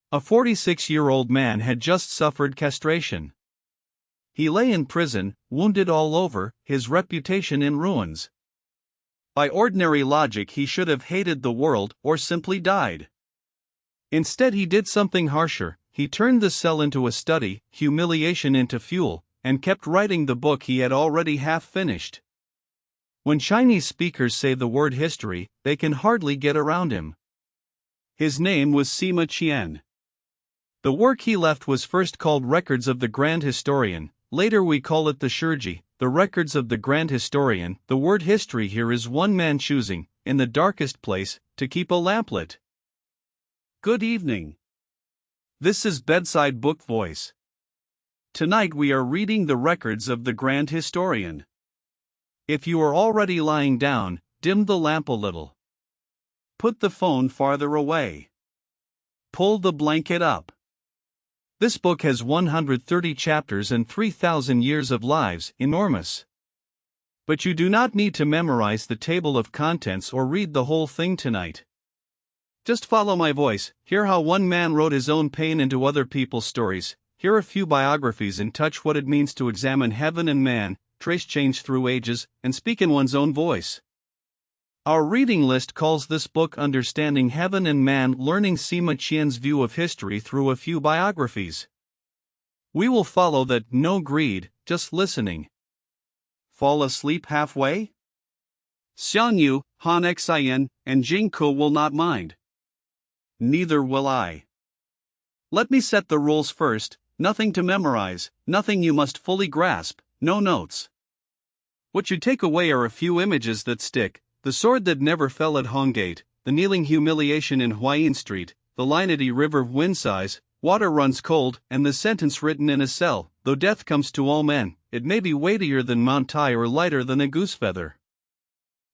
A 46-year-old man had just suffered castration. He lay in prison, wounded all over, his reputation in ruins. By ordinary logic, he should have hated the world or simply died. Instead, he did something harsher. He turned the cell into a study, humiliation into fuel, and kept writing the book he had already half finished. When Chinese speakers say the word history, they can hardly get around him. His name was Sima Qian. The work he left was first called Records of the Grand Historian, later we call it the Shiji, the Records of the Grand Historian. The word history here is one man choosing, in the darkest place, to keep a lamp lit. Good evening. This is Bedside Book Voice. Tonight we are reading the Records of the Grand Historian. If you are already lying down, dim the lamp a little. Put the phone farther away. Pull the blanket up. This book has 130 chapters and 3,000 years of lives, enormous. But you do not need to memorize the table of contents or read the whole thing tonight. Just follow my voice, hear how one man wrote his own pain into other people's stories, hear a few biographies and touch what it means to examine heaven and man, trace change through ages, and speak in one's own voice. Our reading list calls this book Understanding Heaven and Man, learning Sima Qian's view of history through a few biographies. We will follow that, no greed, just listening. Fall asleep halfway? Xiang Yu, Huaiyin, and Jingke will not mind. Neither will I. Let me set the rules first. Nothing to memorize, nothing you must fully grasp, no notes. What you take away are a few images that stick: the sword that never fell at Hongate, the kneeling humiliation in Huaiyin Street, the Linety River wind sighs, water runs cold, and the sentence written in a cell: though death comes to all men, it may be weightier than Mount Tai or lighter than a goose feather.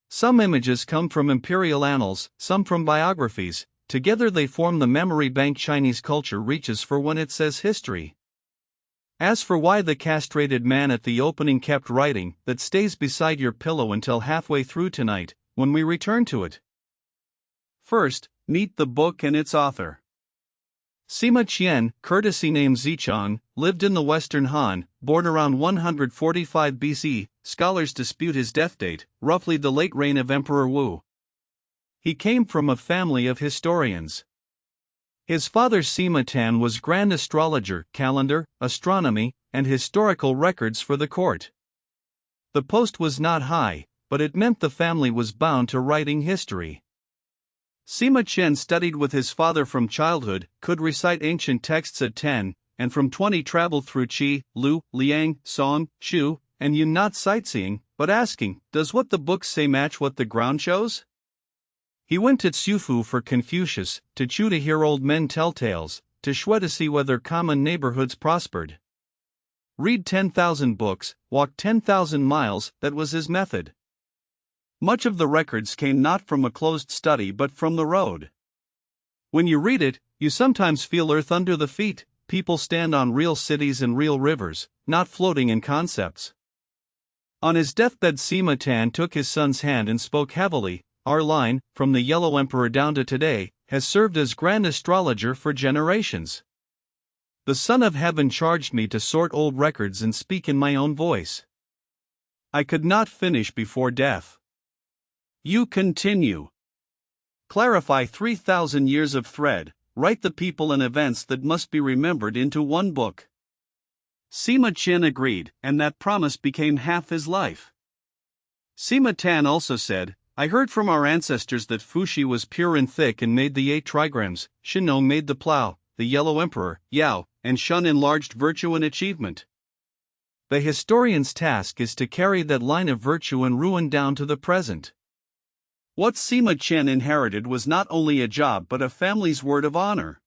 Some images come from imperial annals, some from biographies. Together they form the memory bank Chinese culture reaches for when it says history. As for why the castrated man at the opening kept writing, that stays beside your pillow until halfway through tonight, when we return to it. First, meet the book and its author. Sima Qian, courtesy name Zichang, lived in the Western Han, born around 145 BC. Scholars dispute his death date, roughly the late reign of Emperor Wu. He came from a family of historians. His father Sima Tan was Grand Astrologer, calendar, astronomy, and historical records for the court. The post was not high, but it meant the family was bound to writing history. Sima Qian studied with his father from childhood, could recite ancient texts at 10, and from 20 traveled through Qi, Lu, Liang, Song, Shu, and Yun, not sightseeing, but asking, does what the books say match what the ground shows? He went to Xiufu for Confucius, to Chu to hear old men tell tales, to Shui to see whether common neighborhoods prospered. Read 10,000 books, walk 10,000 miles, that was his method. Much of the records came not from a closed study but from the road. When you read it, you sometimes feel earth under the feet. People stand on real cities and real rivers, not floating in concepts. On his deathbed, Sima Tan took his son's hand and spoke heavily. Our line, from the Yellow Emperor down to today, has served as Grand Astrologer for generations. The Son of Heaven charged me to sort old records and speak in my own voice. I could not finish before death. You continue. Clarify 3,000 years of thread, write the people and events that must be remembered into one book. Sima Qian agreed, and that promise became half his life. Sima Tan also said, I heard from our ancestors that Fuxi was pure and thick and made the 8 trigrams, Shinong made the plow, the Yellow Emperor, Yao, and Shun enlarged virtue and achievement. The historian's task is to carry that line of virtue and ruin down to the present. What Sima Qian inherited was not only a job but a family's word of honor.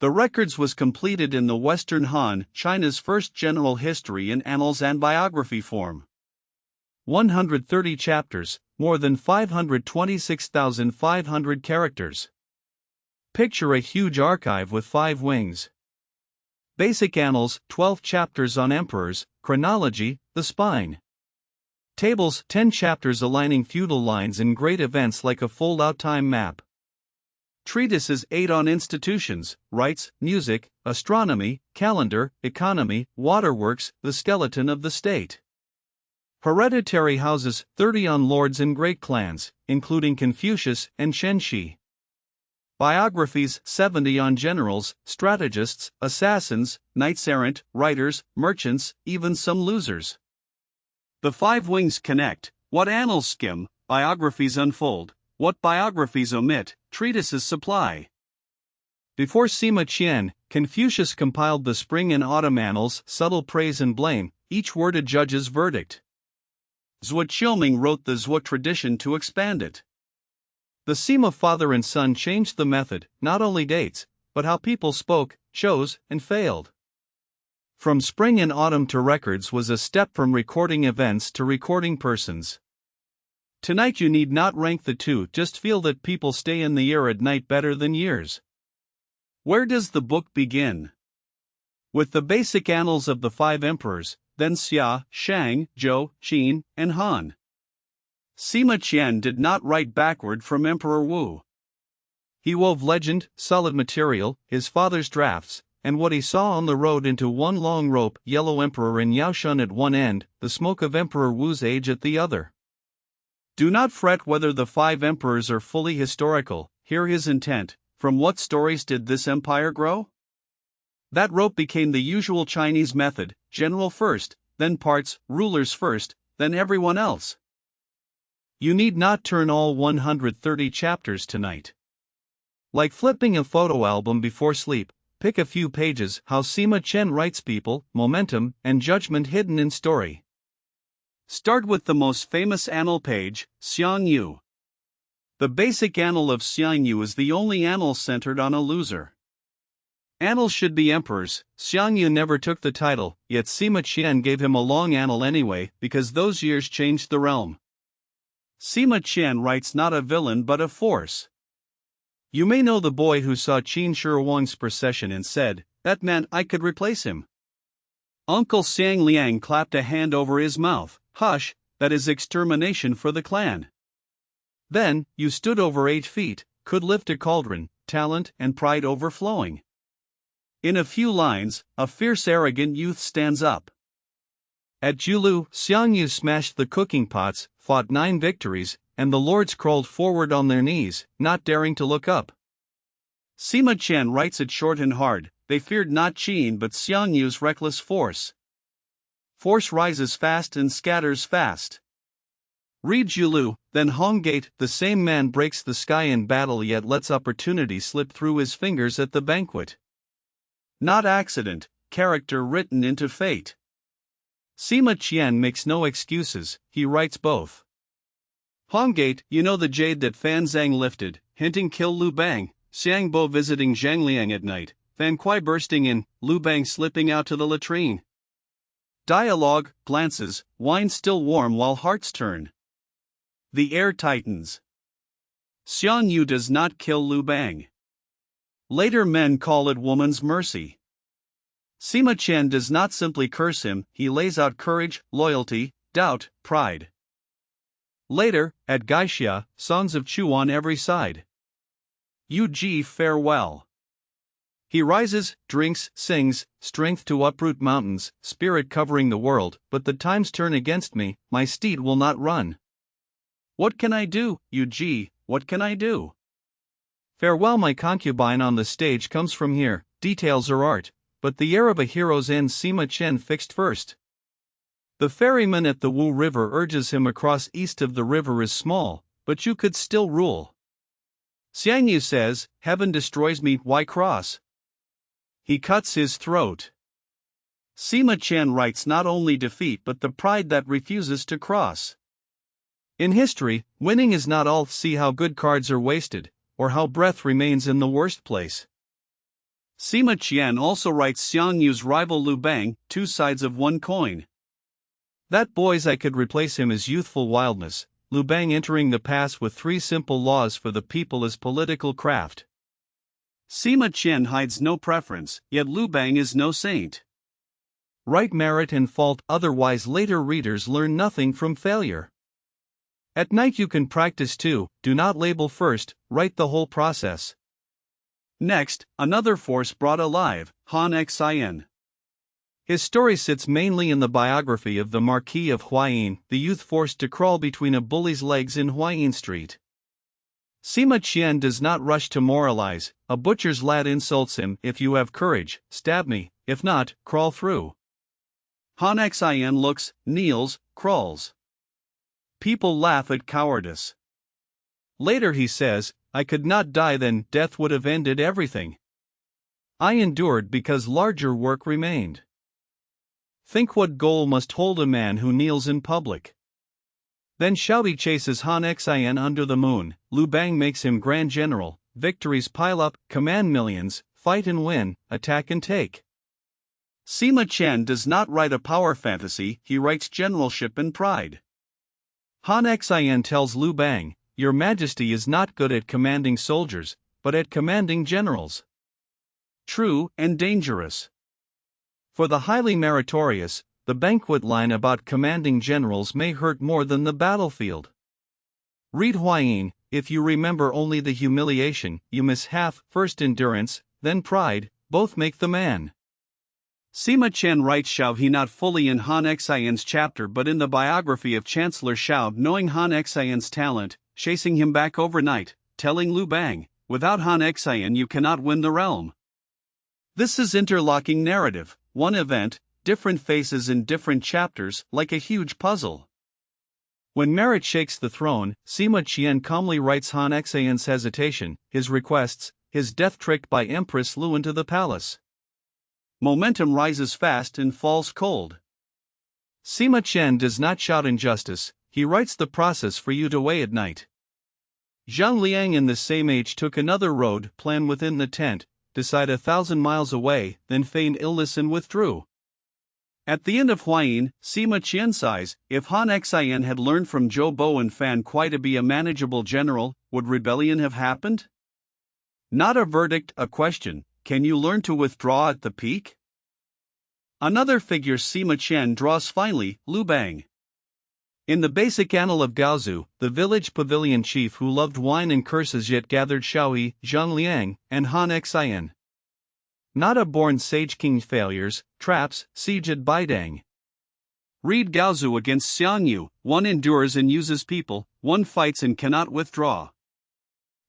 The records was completed in the Western Han, China's first general history in annals and biography form. 130 chapters, more than 526,500 characters. Picture a huge archive with 5 wings. Basic annals, 12 chapters on emperors, chronology, the spine. Tables, 10 chapters aligning feudal lines in great events like a fold-out time map. treatises 8 on institutions, rights, music, astronomy, calendar, economy, waterworks, the skeleton of the state. Hereditary houses 30 on lords and great clans, including Confucius and Shenxi. Biographies 70 on generals, strategists, assassins, knights-errant, writers, merchants, even some losers. The 5 wings connect, what annals skim, biographies unfold, what biographies omit, treatises supply. Before Sima Qian, Confucius compiled the spring and autumn annals, subtle praise and blame, each word a judge's verdict. Zhuo Qiuming wrote the Zhuo tradition to expand it. The Sima father and son changed the method, not only dates, but how people spoke, chose, and failed. From spring and autumn to records was a step from recording events to recording persons. Tonight you need not rank the two, just feel that people stay in the year at night better than years. Where does the book begin? With the basic annals of the 5 emperors, then Xia, Shang, Zhou, Qin, and Han. Sima Qian did not write backward from Emperor Wu. He wove legend, solid material, his father's drafts, and what he saw on the road into one long rope, Yellow Emperor and Yaoshun at one end, the smoke of Emperor Wu's age at the other. Do not fret whether the 5 emperors are fully historical, hear his intent. From what stories did this empire grow? That rope became the usual Chinese method, general first, then parts, rulers first, then everyone else. You need not turn all 130 chapters tonight. Like flipping a photo album before sleep, pick a few pages. How Sima Qian writes people, momentum, and judgment hidden in story. Start with the most famous annal page, Xiang Yu. The basic annal of Xiang Yu is the only annal centered on a loser. Annals should be emperors. Xiang Yu never took the title, yet Sima Qian gave him a long annal anyway, because those years changed the realm. Sima Qian writes not a villain but a force. You may know the boy who saw Qin Shi Huang's procession and said, "That man, I could replace him." Uncle Xiang Liang clapped a hand over his mouth. Hush, that is extermination for the clan. Then, you stood over 8 feet, could lift a cauldron, talent and pride overflowing. In a few lines, a fierce arrogant youth stands up. At Julu, Xiang Yu smashed the cooking pots, fought 9 victories, and the lords crawled forward on their knees, not daring to look up. Sima Qian writes it short and hard, they feared not Qin but Xiang Yu's reckless force. Force rises fast and scatters fast. Read Julu, then Hongate, the same man breaks the sky in battle yet lets opportunity slip through his fingers at the banquet. Not accident, character written into fate. Sima Qian makes no excuses, he writes both. Hongate, you know the jade that Fan Zhang lifted, hinting kill Liu Bang, Xiangbo visiting Zhang Liang at night, Fan Kuai bursting in, Liu Bang slipping out to the latrine. Dialogue, glances, wine still warm while hearts turn. The air tightens. Xiang Yu does not kill Liu Bang. Later men call it woman's mercy. Sima Qian does not simply curse him, he lays out courage, loyalty, doubt, pride. Later, at Gaixia, songs of Chu on every side. Yu Ji farewell. He rises, drinks, sings, strength to uproot mountains, spirit covering the world, but the times turn against me, my steed will not run. What can I do, Yu Ji, what can I do? Farewell my concubine on the stage comes from here, details are art, but the air of a hero's end Sima Qian fixed first. The ferryman at the Wu River urges him across east of the river is small, but you could still rule. Xiang Yu says, heaven destroys me, why cross? He cuts his throat. Sima Qian writes not only defeat but the pride that refuses to cross. In history, winning is not all, see how good cards are wasted, or how breath remains in the worst place. Sima Qian also writes Xiang Yu's rival Liu Bang, 2 sides of one coin. That boy's I could replace him is youthful wildness, Liu Bang entering the pass with 3 simple laws for the people is political craft. Sima Qian hides no preference, yet Liu Bang is no saint. Write merit and fault, otherwise later readers learn nothing from failure. At night you can practice too, do not label first, write the whole process. Next, another force brought alive, Han Xian. His story sits mainly in the biography of the Marquis of Huaiyin, the youth forced to crawl between a bully's legs in Huaiyin Street. Sima Qian does not rush to moralize. A butcher's lad insults him: "If you have courage, stab me, if not, crawl through." Han Xian looks, kneels, crawls. People laugh at cowardice. Later he says, "I could not die then, death would have ended everything. I endured because larger work remained." Think what goal must hold a man who kneels in public. Then Xiao He chases Han Xian under the moon. Liu Bang makes him Grand General. Victories pile up, command millions, fight and win, attack and take. Sima Qian does not write a power fantasy, he writes generalship and pride. Han Xian tells Liu Bang, "Your Majesty is not good at commanding soldiers, but at commanding generals." True and dangerous. For the highly meritorious, the banquet line about commanding generals may hurt more than the battlefield. Read Huaiyin. If you remember only the humiliation, you miss half: first endurance, then pride, both make the man. Sima Qian writes Xiao He not fully in Han Xian's chapter but in the biography of Chancellor Xiao, knowing Han Xian's talent, chasing him back overnight, telling Liu Bang, "Without Han Xian you cannot win the realm." This is interlocking narrative, one event, different faces in different chapters, like a huge puzzle. When merit shakes the throne, Sima Qian calmly writes Han Xian's hesitation, his requests, his death tricked by Empress Liu into the palace. Momentum rises fast and falls cold. Sima Qian does not shout injustice, he writes the process for you to weigh at night. Zhang Liang in the same age took another road, plan within the tent, decide 1,000 miles away, then feigned illness and withdrew. At the end of Huaiyin, Sima Qian sighs, if Han Xian had learned from Zhou Bo and Fan Kuai to be a manageable general, would rebellion have happened? Not a verdict, a question: can you learn to withdraw at the peak? Another figure Sima Qian draws finely, Liu Bang. In the basic annal of Gaozu, the village pavilion chief who loved wine and curses yet gathered Xiao He, Zhang Liang, and Han Xian. Not a born sage king: failures, traps, siege at Baidang. Read Gaozu against Xiang Yu, one endures and uses people, one fights and cannot withdraw.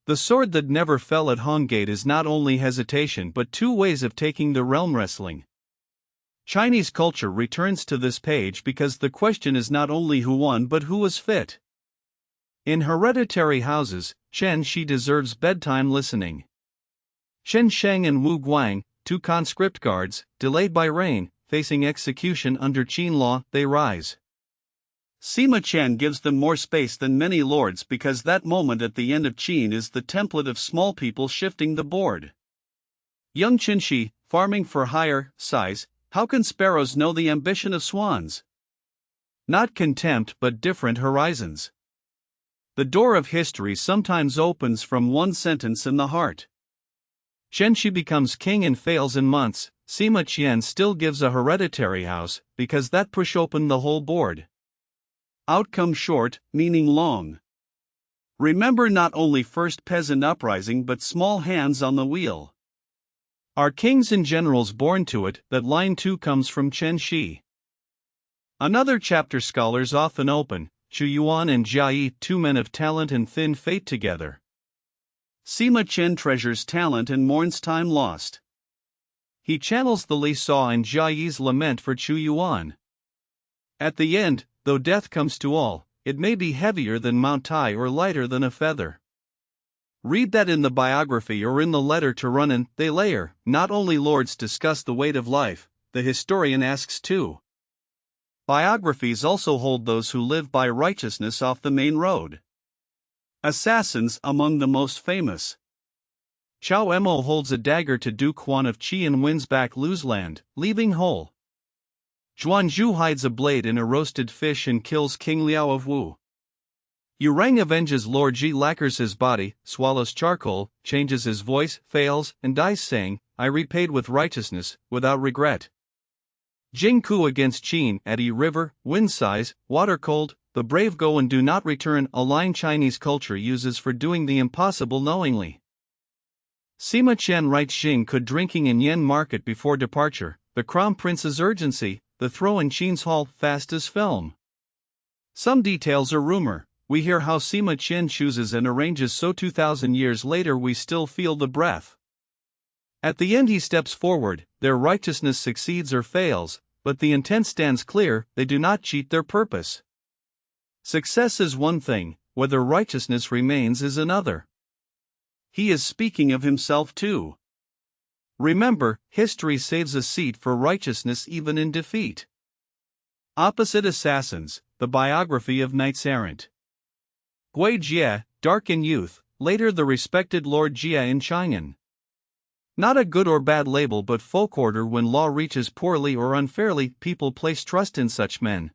The sword that never fell at Honggate is not only hesitation but two ways of taking the realm: wrestling. Chinese culture returns to this page because the question is not only who won but who was fit. In hereditary houses, Chen Shi deserves bedtime listening. Chen Sheng and Wu Guang, two conscript guards, delayed by rain, facing execution under Qin law, they rise. Sima Qian gives them more space than many lords because that moment at the end of Qin is the template of small people shifting the board. Young Chen Shi, farming for hire, sighs, how can sparrows know the ambition of swans? Not contempt but different horizons. The door of history sometimes opens from one sentence in the heart. Chen Shi becomes king and fails in months. Sima Qian still gives a hereditary house, because that push opened the whole board. Outcome short, meaning long. Remember not only first peasant uprising but small hands on the wheel. Are kings and generals born to it? That line too comes from Chen Shi. Another chapter scholars often open, Chu Yuan and Jia Yi, two men of talent and thin fate together. Sima Qian treasures talent and mourns time lost. He channels the Li Saw and Jia Yi's lament for Chu Yuan. At the end, though death comes to all, it may be heavier than Mount Tai or lighter than a feather. Read that in the biography or in the letter to Runan. They layer. Not only lords discuss the weight of life, the historian asks too. Biographies also hold those who live by righteousness off the main road. Assassins among the most famous. Chao Emo holds a dagger to Duke Huan of Qi and wins back Lu's land, leaving whole. Zhuanzhu hides a blade in a roasted fish and kills King Liao of Wu. Yurang avenges Lord Ji, lacquers his body, swallows charcoal, changes his voice, fails, and dies saying, "I repaid with righteousness, without regret." Jing Ku against Qin at Yi River, wind sighs, water cold, the brave go and do not return, a line Chinese culture uses for doing the impossible knowingly. Sima Qian writes Xing could drinking in Yen market before departure, the crown prince's urgency, the throw in Qin's hall fast as film. Some details are rumor. We hear how Sima Qian chooses and arranges so 2,000 years later we still feel the breath. At the end he steps forward, their righteousness succeeds or fails, but the intent stands clear, they do not cheat their purpose. Success is one thing, whether righteousness remains is another. He is speaking of himself too. Remember, history saves a seat for righteousness even in defeat. Opposite Assassins, the biography of knights errant. Gui Jie, dark in youth, later the respected Lord Jie in Chang'an. Not a good or bad label but folk order when law reaches poorly or unfairly, people place trust in such men.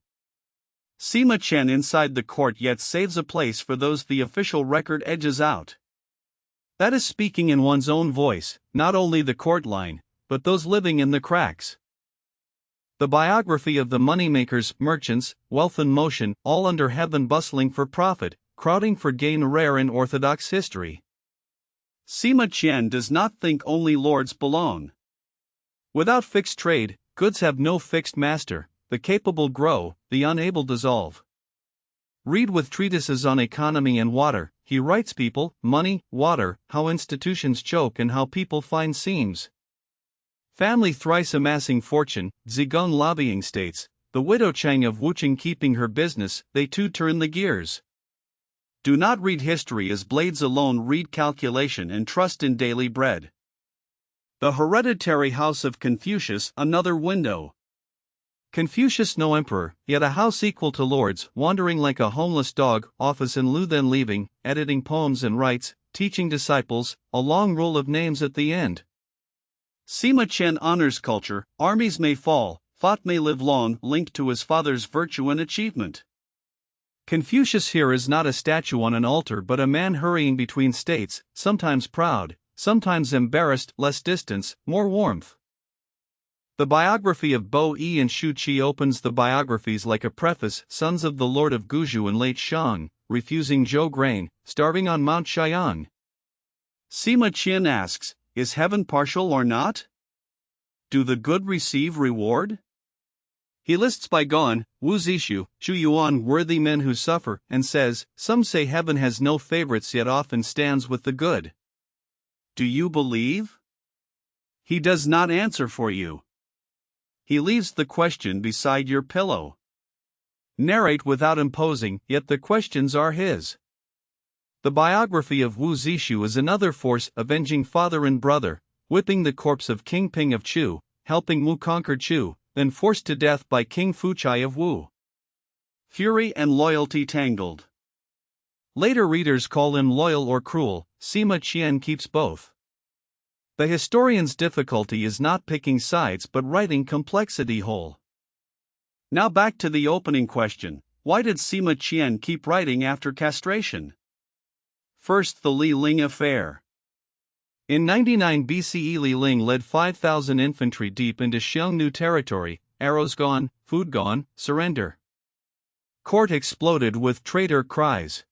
Sima Qian inside the court yet saves a place for those the official record edges out. That is speaking in one's own voice, not only the court line, but those living in the cracks. The biography of the moneymakers, merchants, wealth in motion, all under heaven bustling for profit, crowding for gain rare in orthodox history. Sima Qian does not think only lords belong. Without fixed trade, goods have no fixed master, the capable grow, the unable dissolve. Read with treatises on economy and water, he writes people, money, water, how institutions choke and how people find seams. Family thrice amassing fortune, Zigong lobbying states, the widow Chang of Wucheng keeping her business, they too turn the gears. Do not read history as blades alone, read calculation and trust in daily bread. The hereditary house of Confucius, another window. Confucius no emperor, yet a house equal to lords, wandering like a homeless dog, office in lieu then leaving, editing poems and rites, teaching disciples, a long roll of names at the end. Sima Qian honors culture, armies may fall, thought may live long, linked to his father's virtue and achievement. Confucius here is not a statue on an altar but a man hurrying between states, sometimes proud, sometimes embarrassed, less distance, more warmth. The biography of Bo Yi and Shu Qi opens the biographies like a preface, sons of the Lord of Guzhou and late Shang, refusing Zhou grain, starving on Mount Shaiyang. Sima Qian asks, is heaven partial or not? Do the good receive reward? He lists Bai Gong, Wu Zishu, Zhu Yuan worthy men who suffer, and says, some say heaven has no favorites yet often stands with the good. Do you believe? He does not answer for you. He leaves the question beside your pillow. Narrate without imposing, yet the questions are his. The biography of Wu Zishu is another force, avenging father and brother, whipping the corpse of King Ping of Chu, helping Wu conquer Chu, then forced to death by King Fuchai of Wu. Fury and loyalty tangled. Later readers call him loyal or cruel, Sima Qian keeps both. The historian's difficulty is not picking sides but writing complexity whole. Now back to the opening question, why did Sima Qian keep writing after castration? First, the Li Ling affair. In 99 BCE, Li Ling led 5,000 infantry deep into Xiang Yu territory, arrows gone, food gone, surrender. Court exploded with traitor cries.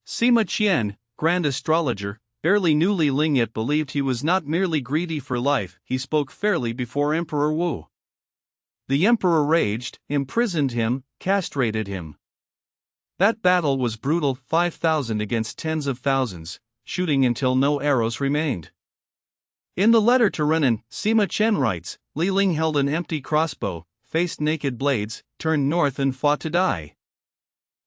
Sima Qian, Grand Astrologer, barely knew Li Ling yet believed he was not merely greedy for life, he spoke fairly before Emperor Wu. The emperor raged, imprisoned him, castrated him. That battle was brutal, 5,000 against tens of thousands, shooting until no arrows remained. In the letter to Renan, Sima Qian writes, Li Ling held an empty crossbow, faced naked blades, turned north and fought to die.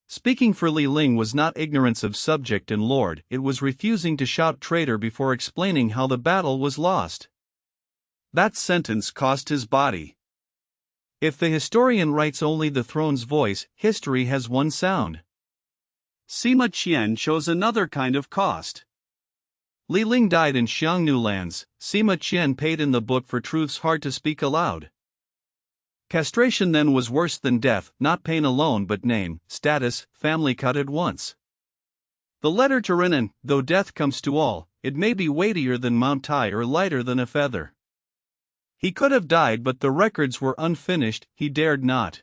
Speaking for Li Ling was not ignorance of subject and lord, it was refusing to shout traitor before explaining how the battle was lost. That sentence cost his body. If the historian writes only the throne's voice, history has one sound. Sima Qian chose another kind of cost. Li Ling died in Xiangnu lands, Sima Qian paid in the book for truths hard to speak aloud. Castration then was worse than death, not pain alone but name, status, family cut at once. The letter to Renan, though death comes to all, it may be weightier than Mount Tai or lighter than a feather. He could have died but the records were unfinished, he dared not.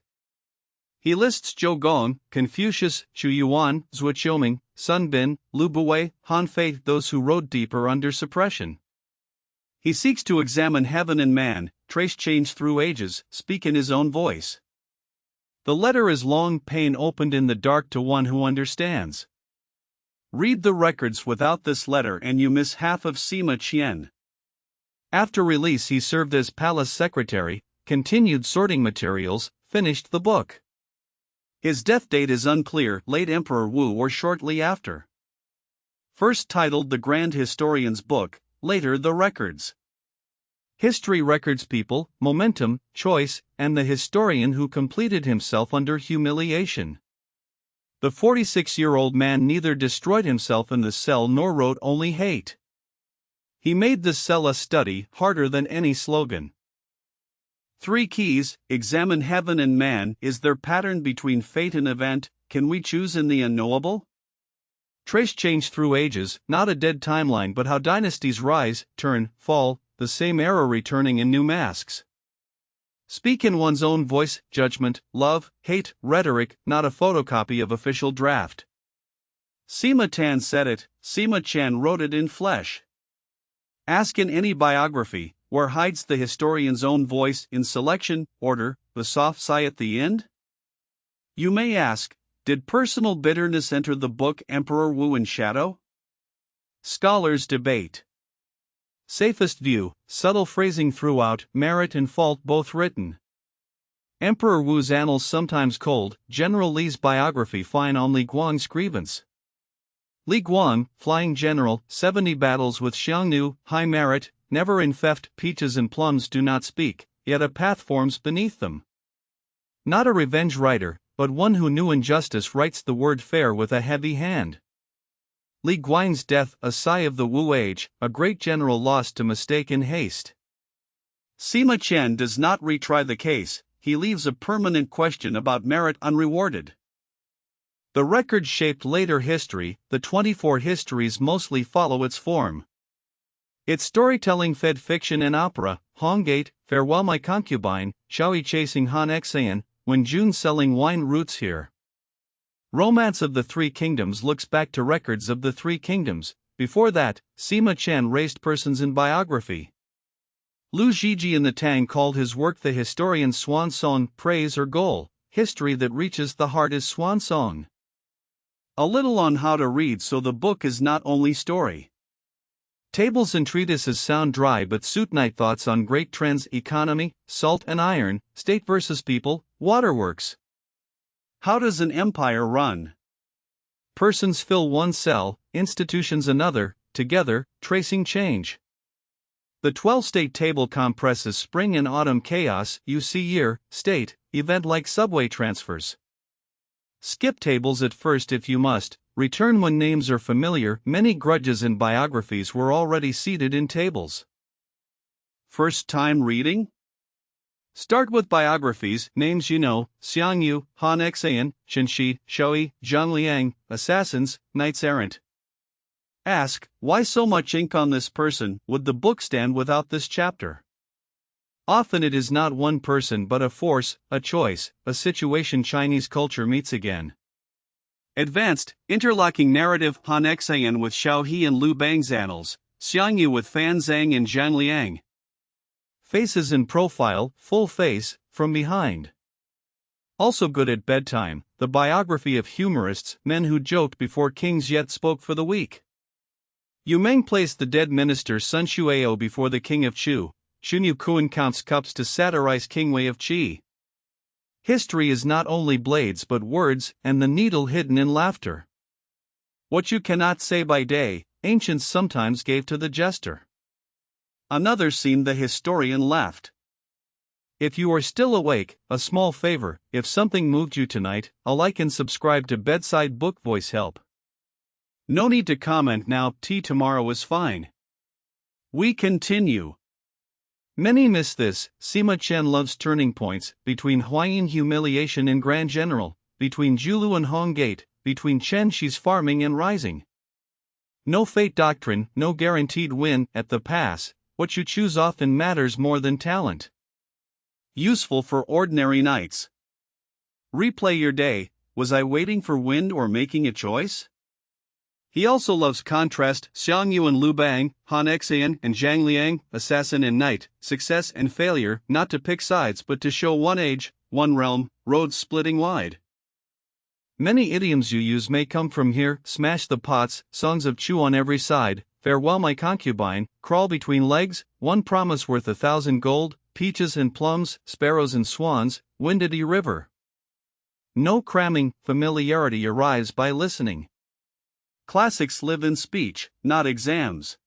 He lists Zhou Gong, Confucius, Zhu Yuan, Zhuo Qiuming, Sun Bin, Lu Buwei, Han Fei, those who rode deeper under suppression. He seeks to examine heaven and man, trace change through ages, speak in his own voice. The letter is long, pain opened in the dark to one who understands. Read the records without this letter and you miss half of Sima Qian. After release he served as palace secretary, continued sorting materials, finished the book. His death date is unclear, late Emperor Wu or shortly after. First titled The Grand Historian's Book, later The Records. History records people, momentum, choice, and the historian who completed himself under humiliation. The 46-year-old man neither destroyed himself in the cell nor wrote only hate. He made the cell a study, harder than any slogan. 3 keys, examine heaven and man. Is there pattern between fate and event? Can we choose in the unknowable? Trace change through ages, not a dead timeline but how dynasties rise, turn, fall, the same era returning in new masks. Speak in one's own voice, judgment, love, hate, rhetoric, not a photocopy of official draft. Sima Tan said it, Sima Qian wrote it in flesh. Ask in any biography, where hides the historian's own voice in selection, order, the soft sigh at the end? You may ask, did personal bitterness enter the book Emperor Wu in shadow? Scholars debate. Safest view, subtle phrasing throughout, merit and fault both written. Emperor Wu's annals sometimes cold, General Li's biography fine on Li Guang's grievance. Li Guang, flying general, 70 battles with Xiang Yu, high merit, never in theft, peaches and plums do not speak, yet a path forms beneath them. Not a revenge writer, but one who knew injustice writes the word fair with a heavy hand. Li Guang's death, a sigh of the Wu age, a great general lost to mistake in haste. Sima Qian does not retry the case, he leaves a permanent question about merit unrewarded. The record shaped later history, the 24 histories mostly follow its form. Its storytelling fed fiction and opera, Honggate, Farewell My Concubine, Xiao He chasing Han Xian, When June selling wine roots here. Romance of the Three Kingdoms looks back to records of the Three Kingdoms. Before that, Sima Qian raised persons in biography. Lu Shiji in the Tang called his work the historian's swan song, praise or goal, history that reaches the heart is swan song. A little on how to read so the book is not only story. Tables and treatises sound dry but suit night thoughts on great trends, economy, salt and iron, state versus people, waterworks. How does an empire run? Persons fill one cell, institutions another, together, tracing change. The 12-state table compresses spring and autumn chaos, you see year, state, event like subway transfers. Skip tables at first if you must, return when names are familiar. Many grudges in biographies were already seated in tables. First time reading? Start with biographies, names you know, Xiang Yu, Han Xian, Shenxi, Xiao He, Zhang Liang, assassins, knights errant. Ask, why so much ink on this person? Would the book stand without this chapter? Often it is not one person but a force, a choice, a situation. Chinese culture meets again. Advanced, interlocking narrative, Han Xian with Xiao He and Liu Bang's annals, Xiang Yu with Fan Zhang and Zhang Liang. Faces in profile, full face, from behind. Also good at bedtime, the biography of humorists, men who joked before kings yet spoke for the weak. Yu Meng placed the dead minister Sun Shuao before the king of Chu. Xun Yu Kuan counts cups to satirize King Wei of Qi. History is not only blades but words, and the needle hidden in laughter. What you cannot say by day, ancients sometimes gave to the jester. Another scene the historian laughed. If you are still awake, a small favor, if something moved you tonight, a like and subscribe to Bedside Book Voice help. No need to comment now, tea tomorrow is fine. We continue. Many miss this. Sima Qian loves turning points, between Huaiyin humiliation and Grand General, between Julu and Hongmen, between Chen Shi's farming and rising. No fate doctrine, no guaranteed win at the pass, what you choose often matters more than talent. Useful for ordinary nights. Replay your day. Was I waiting for wind or making a choice? He also loves contrast. Xiang Yu and Liu Bang, Han Xian and Zhang Liang, assassin and knight, success and failure, not to pick sides but to show one age, one realm, roads splitting wide. Many idioms you use may come from here. Smash the pots, songs of chew on every side, farewell my concubine, crawl between legs, one promise worth 1,000 gold, peaches and plums, sparrows and swans, Windity River. No cramming, familiarity arrives by listening. Classics live in speech, not exams.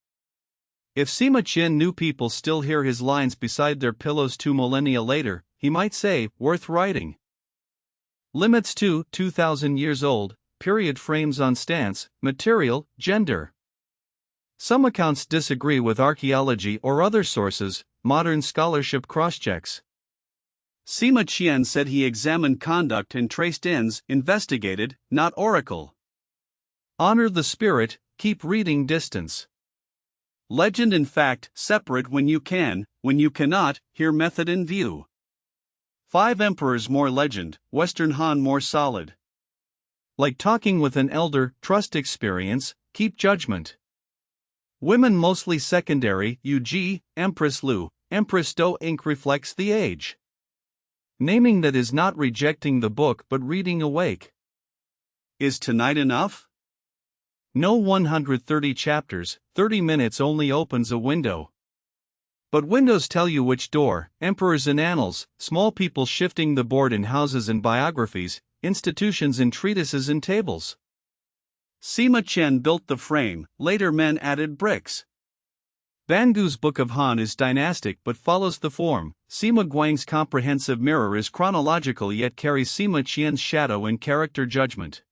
If Sima Qian knew people still hear his lines beside their pillows 2 millennia later, he might say, worth writing. Limits to 2,000 years old, period frames on stance, material, gender. Some accounts disagree with archaeology or other sources, modern scholarship crosschecks. Sima Qian said he examined conduct and traced ends, investigated, not oracle. Honor the spirit, keep reading distance. Legend and fact, separate when you can, when you cannot, hear method in view. 5 emperors more legend, Western Han more solid. Like talking with an elder, trust experience, keep judgment. Women mostly secondary, UG, Empress Lu, Empress Do ink reflects the age. Naming that is not rejecting the book but reading awake. Is tonight enough? No 130 chapters, 30 minutes only opens a window. But windows tell you which door, emperors and annals, small people shifting the board in houses and biographies, institutions in treatises and tables. Sima Qian built the frame, later men added bricks. Bangu's Book of Han is dynastic but follows the form. Sima Guang's comprehensive mirror is chronological yet carries Sima Qian's shadow and character judgment.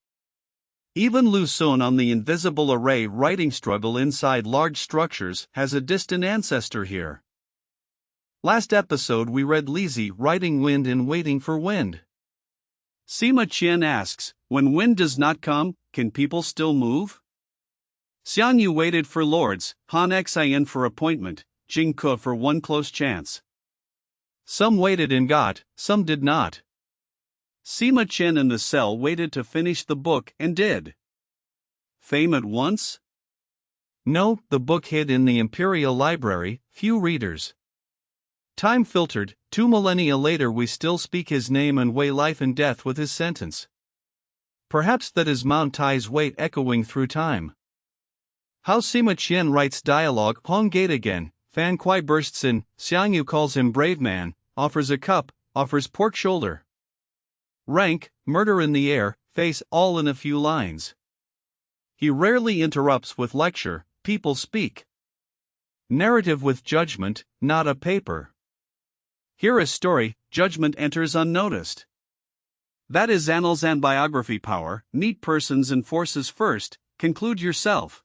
Even Lu Sun on the invisible array writing struggle inside large structures has a distant ancestor here. Last episode we read Lizi writing wind and waiting for wind. Sima Qian asks, when wind does not come, can people still move? Xiang Yu waited for lords, Han Xian for appointment, Jing Ke for one close chance. Some waited and got, some did not. Sima Qian in the cell waited to finish the book and did. Fame at once? No, the book hid in the imperial library, few readers. Time filtered, 2 millennia later we still speak his name and weigh life and death with his sentence. Perhaps that is Mount Tai's weight echoing through time. How Sima Qian writes dialogue. Hong Gate again, Fan Kuai bursts in, Xiang Yu calls him brave man, offers a cup, offers pork shoulder. Rank, murder in the air, face all in a few lines. He rarely interrupts with lecture, people speak. Narrative with judgment, not a paper. Here a story, judgment enters unnoticed. That is annals and biography power, meet persons and forces first, conclude yourself.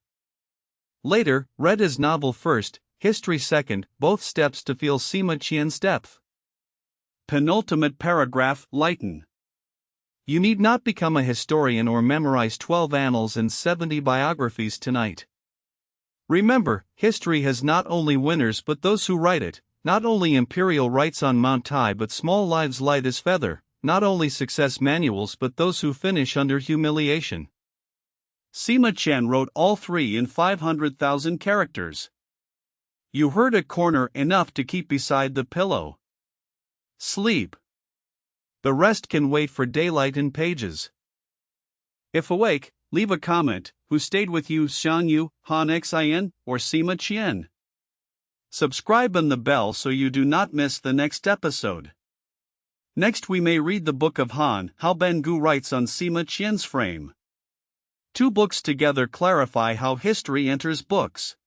Later, read as novel first, history second, both steps to feel Sima Qian's depth. Penultimate paragraph, lighten. You need not become a historian or memorize 12 annals and 70 biographies tonight. Remember, history has not only winners but those who write it, not only imperial rights on Mount Tai but small lives light as feather, not only success manuals but those who finish under humiliation. Sima Qian wrote all 3 in 500,000 characters. You heard a corner enough to keep beside the pillow. Sleep. The rest can wait for daylight in pages. If awake, leave a comment. Who stayed with you, Xiang Yu, Han Xian, or Sima Qian? Subscribe and the bell so you do not miss the next episode. Next we may read the Book of Han, how Bangu writes on Sima Qian's frame. 2 books together clarify how history enters books.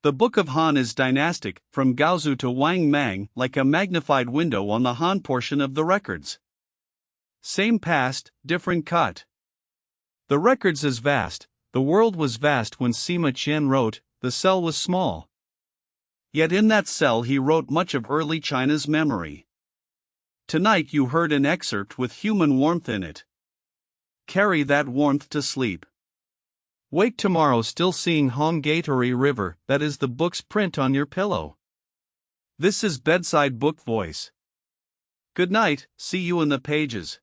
The Book of Han is dynastic, from Gaozu to Wang Mang, like a magnified window on the Han portion of the records. Same past, different cut. The records is vast, the world was vast when Sima Qian wrote, the cell was small. Yet in that cell he wrote much of early China's memory. Tonight you heard an excerpt with human warmth in it. Carry that warmth to sleep. Wake tomorrow still seeing Honggatori River, that is the book's print on your pillow. This is Bedside Book Voice. Good night, see you in the pages.